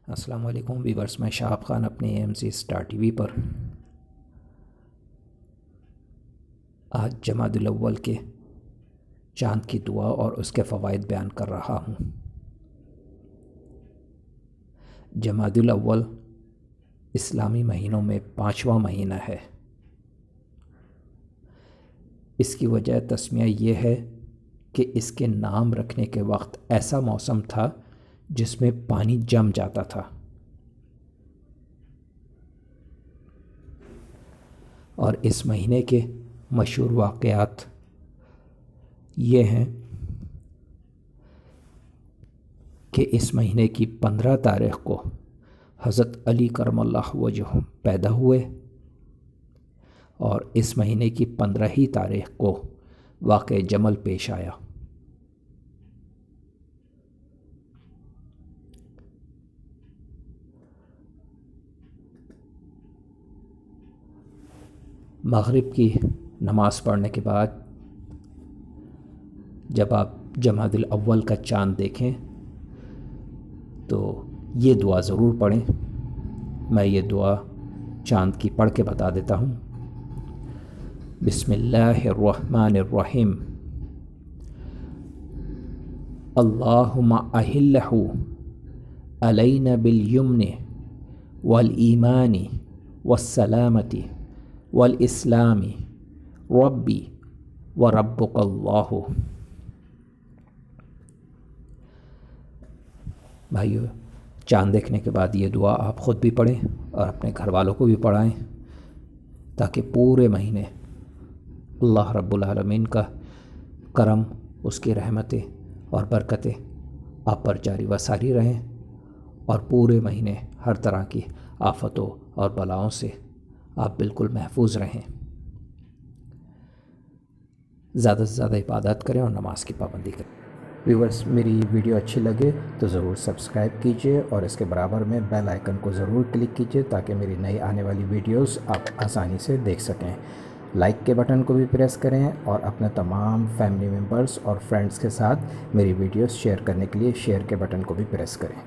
السلام علیکم ویورز، میں شہاب خان اپنے AMC اسٹار ٹی وی پر آج جمادی الاول کے چاند کی دعا اور اس کے فوائد بیان کر رہا ہوں۔ جمادی الاول اسلامی مہینوں میں 5واں مہینہ ہے۔ اس کی وجہ تسمیہ یہ ہے کہ اس کے نام رکھنے کے وقت ایسا موسم تھا جس میں پانی جم جاتا تھا، اور اس مہینے کے مشہور واقعات یہ ہیں کہ اس مہینے کی 15 تاریخ کو حضرت علی کرم اللہ وجہ پیدا ہوئے، اور اس مہینے کی 15 تاریخ کو واقعہ جمل پیش آیا۔ مغرب کی نماز پڑھنے کے بعد جب آپ جمادی الاول کا چاند دیکھیں تو یہ دعا ضرور پڑھیں۔ میں یہ دعا چاند کی پڑھ کے بتا دیتا ہوں۔ بسم اللہ الرحمن الرحیم، اللہم احلہ علینا بالیمن والایمان والسلامت والاسلام ربی وربک اللہ۔ بھائیو، چاند دیکھنے کے بعد یہ دعا آپ خود بھی پڑھیں اور اپنے گھر والوں کو بھی پڑھائیں، تاکہ پورے مہینے اللہ رب العالمین کا کرم، اس کی رحمتیں اور برکتیں آپ پر جاری و ساری رہیں، اور پورے مہینے ہر طرح کی آفتوں اور بلاؤں سے آپ بالکل محفوظ رہیں۔ زیادہ سے زیادہ عبادت کریں اور نماز کی پابندی کریں۔ ویورز، میری ویڈیو اچھی لگے تو ضرور سبسکرائب کیجئے اور اس کے برابر میں بیل آئیکن کو ضرور کلک کیجئے، تاکہ میری نئی آنے والی ویڈیوز آپ آسانی سے دیکھ سکیں۔ لائک کے بٹن کو بھی پریس کریں، اور اپنے تمام فیملی ممبرز اور فرینڈز کے ساتھ میری ویڈیوز شیئر کرنے کے لیے شیئر کے بٹن کو بھی پریس کریں۔